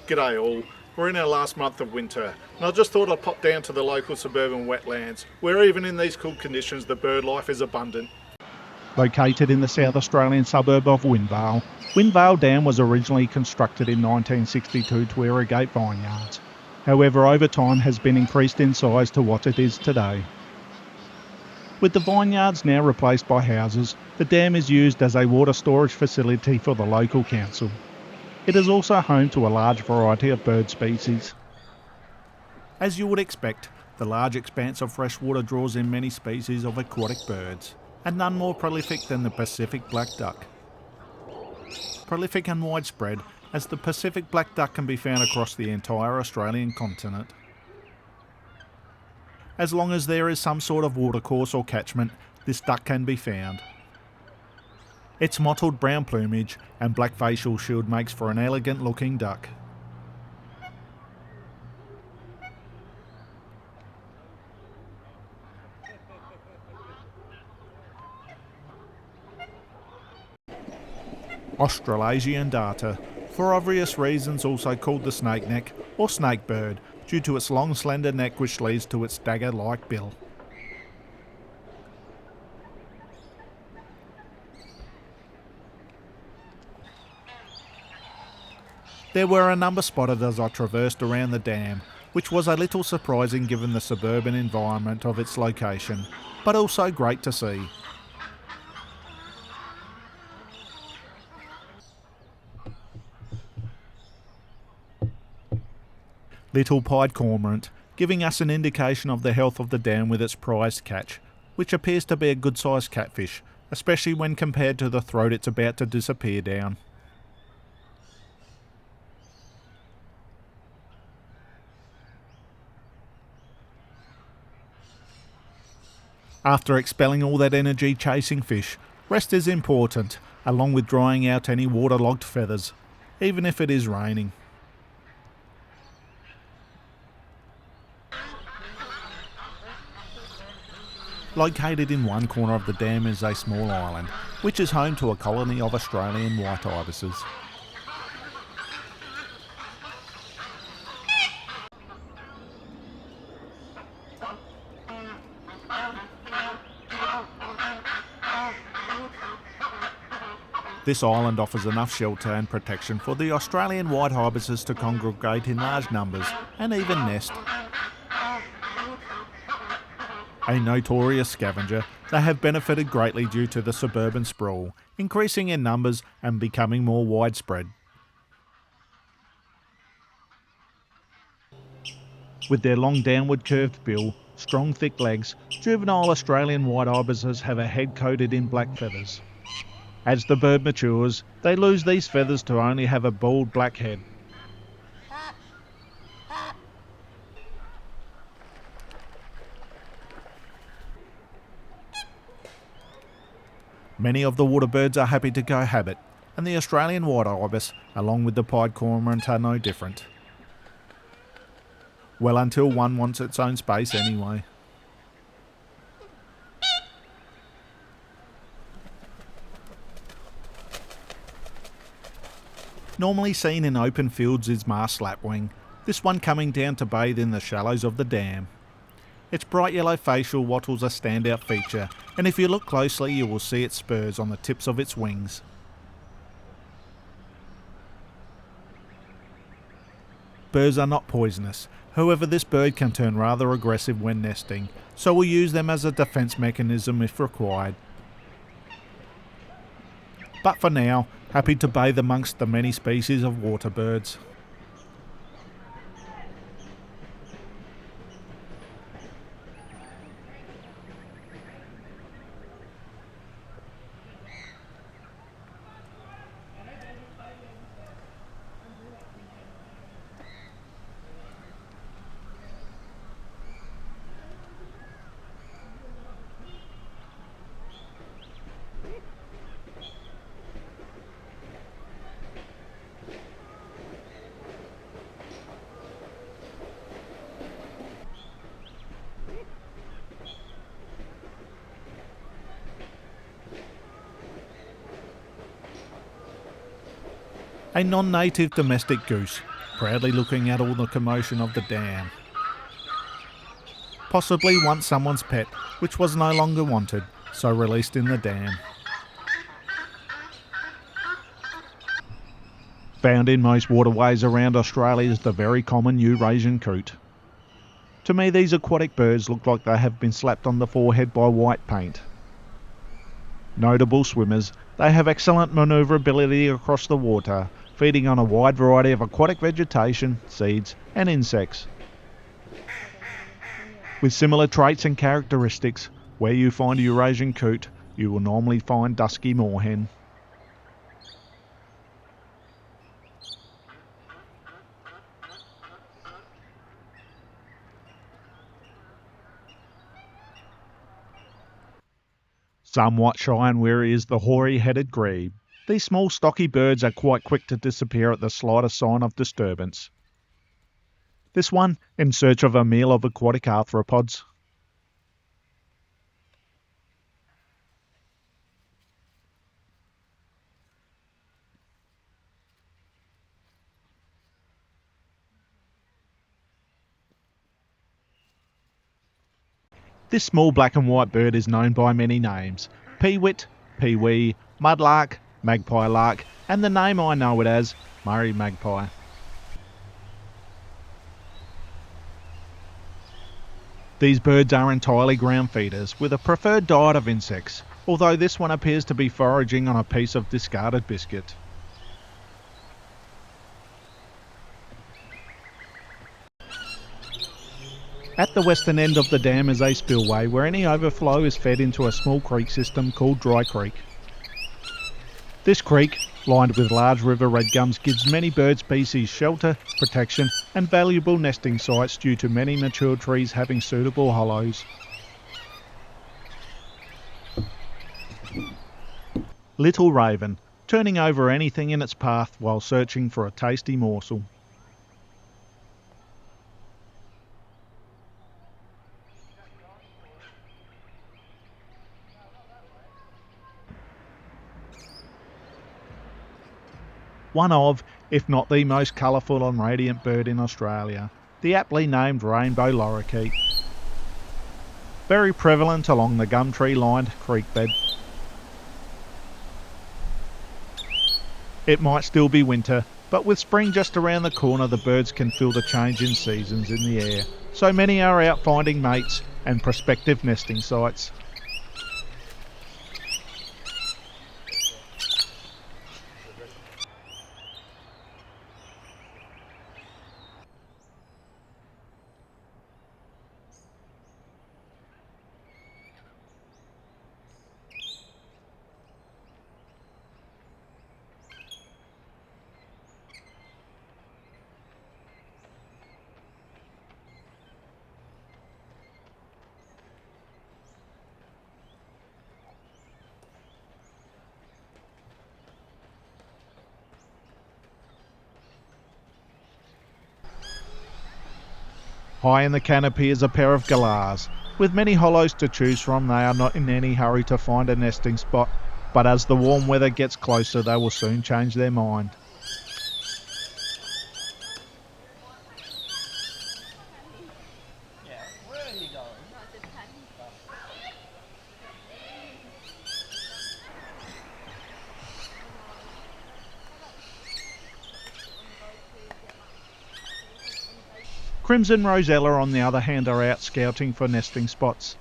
G'day all. We're in our last month of winter, and I just thought I'd pop down to the local suburban wetlands, where even in these cool conditions the bird life is abundant. Located in the South Australian suburb of Wynn Vale, Wynn Vale Dam was originally constructed in 1962 to irrigate vineyards. However, over time has been increased in size to what it is today. With the vineyards now replaced by houses, the dam is used as a water storage facility for the local council. It is also home to a large variety of bird species. As you would expect, the large expanse of freshwater draws in many species of aquatic birds, and none more prolific than the Pacific black duck. Prolific and widespread, as the Pacific black duck can be found across the entire Australian continent. As long as there is some sort of watercourse or catchment, this duck can be found. Its mottled brown plumage and black facial shield makes for an elegant looking duck. Australasian Darter, for obvious reasons also called the snake neck or snake bird, due to its long slender neck which leads to its dagger-like bill. There were a number spotted as I traversed around the dam, which was a little surprising given the suburban environment of its location, but also great to see. Little pied cormorant, giving us an indication of the health of the dam with its prized catch, which appears to be a good sized catfish, especially when compared to the throat it's about to disappear down. After expelling all that energy chasing fish, rest is important, along with drying out any waterlogged feathers, even if it is raining. Located in one corner of the dam is a small island, which is home to a colony of Australian white ibises. This island offers enough shelter and protection for the Australian white ibises to congregate in large numbers and even nest. A notorious scavenger, they have benefited greatly due to the suburban sprawl, increasing in numbers and becoming more widespread. With their long downward curved bill, strong thick legs, juvenile Australian white ibises have a head coated in black feathers. As the bird matures, they lose these feathers to only have a bald black head. Many of the water birds are happy to cohabit, and the Australian white ibis, along with the pied cormorant, are no different. Well, until one wants its own space anyway. Normally seen in open fields is masked lapwing, this one coming down to bathe in the shallows of the dam. Its bright yellow facial wattles a standout feature, and if you look closely you will see its spurs on the tips of its wings. Birds are not poisonous, however this bird can turn rather aggressive when nesting, so we'll use them as a defence mechanism if required. But for now, happy to bathe amongst the many species of water birds. a non-native domestic goose, proudly looking at all the commotion of the dam. Possibly once someone's pet, which was no longer wanted, so released in the dam. Found in most waterways around Australia is the very common Eurasian Coot. To me, these aquatic birds look like they have been slapped on the forehead by white paint. Notable swimmers, they have excellent manoeuvrability across the water, feeding on a wide variety of aquatic vegetation, seeds and insects. With similar traits and characteristics, where you find Eurasian Coot, you will normally find Dusky Moorhen. Somewhat shy and wary is the hoary-headed grebe. These small stocky birds are quite quick to disappear at the slightest sign of disturbance. This one in search of a meal of aquatic arthropods. This small black and white bird is known by many names: peewit, peewee, mudlark, magpie-lark, and the name I know it as, Murray magpie. These birds are entirely ground feeders, with a preferred diet of insects, although this one appears to be foraging on a piece of discarded biscuit. At the western end of the dam is a spillway where any overflow is fed into a small creek system called Dry Creek. This creek, lined with large river redgums, gives many bird species shelter, protection and valuable nesting sites due to many mature trees having suitable hollows. Little raven, turning over anything in its path while searching for a tasty morsel. One of, if not the most colourful and radiant bird in Australia, the aptly named rainbow Lorikeet. Very prevalent along the gum tree lined creek bed. It might still be winter, but with spring just around the corner the birds can feel the change in seasons in the air, so many are out finding mates and prospective nesting sites. High in the canopy is a pair of Galahs. With many hollows to choose from, they are not in any hurry to find a nesting spot, but as the warm weather gets closer they will soon change their mind. Crimson Rosella, on the other hand, are out scouting for nesting spots.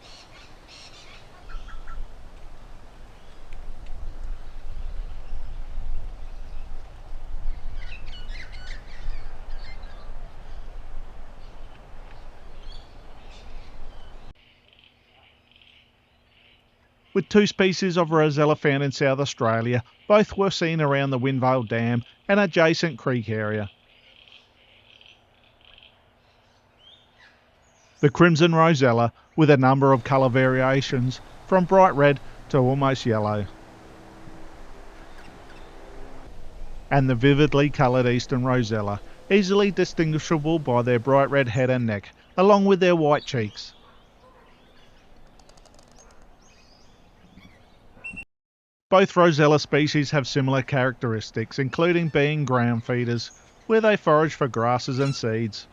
With two species of Rosella found in South Australia, both were seen around the Wynn Vale Dam and adjacent creek area. The Crimson Rosella, with a number of colour variations, from bright red to almost yellow. And the vividly coloured Eastern Rosella, easily distinguishable by their bright red head and neck, along with their white cheeks. Both Rosella species have similar characteristics, including being ground feeders, where they forage for grasses and seeds.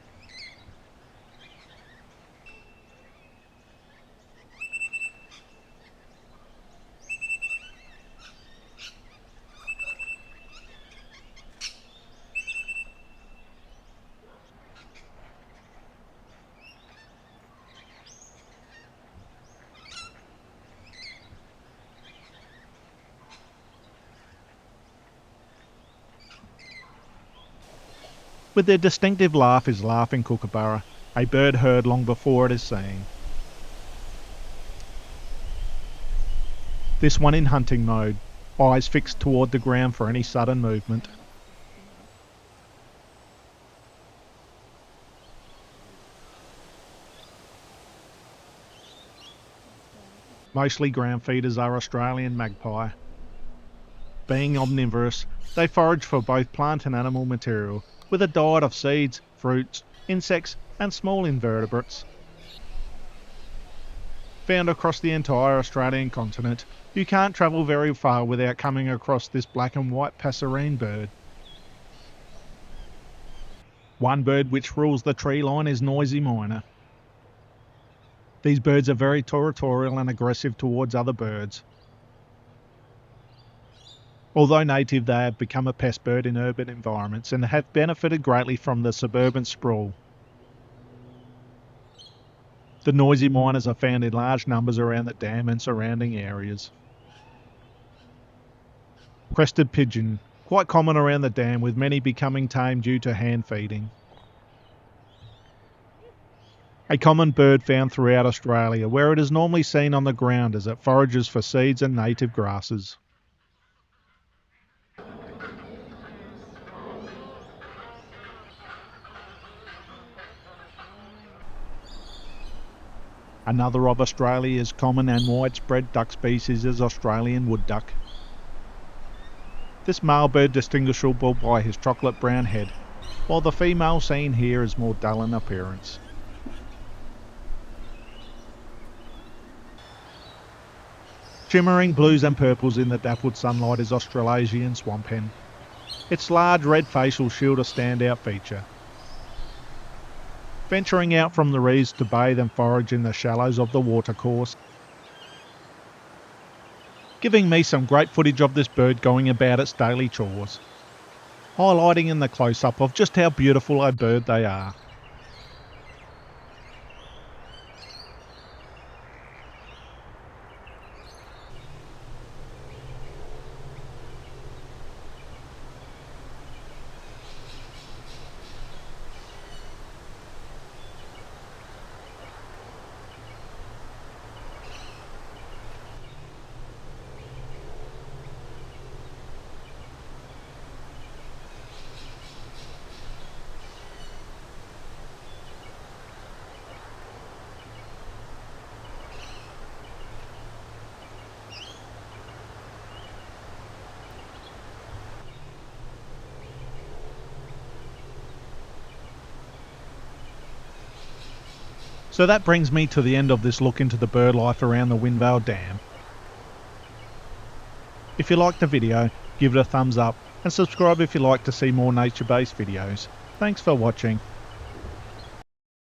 With their distinctive laugh is laughing Kookaburra, a bird heard long before it is seen. This one in hunting mode, eyes fixed toward the ground for any sudden movement. Mostly ground feeders are Australian magpie. Being omnivorous, they forage for both plant and animal material, with a diet of seeds, fruits, insects and small invertebrates. Found across the entire Australian continent, you can't travel very far without coming across this black and white passerine bird. One bird which rules the tree line is noisy miner. These birds are very territorial and aggressive towards other birds. Although native, they have become a pest bird in urban environments and have benefited greatly from the suburban sprawl. The noisy miners are found in large numbers around the dam and surrounding areas. Crested pigeon, quite common around the dam, with many becoming tame due to hand feeding. A common bird found throughout Australia, where it is normally seen on the ground as it forages for seeds and native grasses. Another of Australia's common and widespread duck species is Australian wood duck. This male bird distinguishable by his chocolate brown head, while the female seen here is more dull in appearance. Shimmering blues and purples in the dappled sunlight is Australasian Swamphen. Its large red facial shield a standout feature. Venturing out from the reeds to bathe and forage in the shallows of the watercourse. Giving me some great footage of this bird going about its daily chores, highlighting in the close-up of just how beautiful a bird they are. So that brings me to the end of this look into the bird life around the Wynn Vale Dam. If you liked the video, give it a thumbs up and subscribe if you like to see more nature-based videos. Thanks for watching.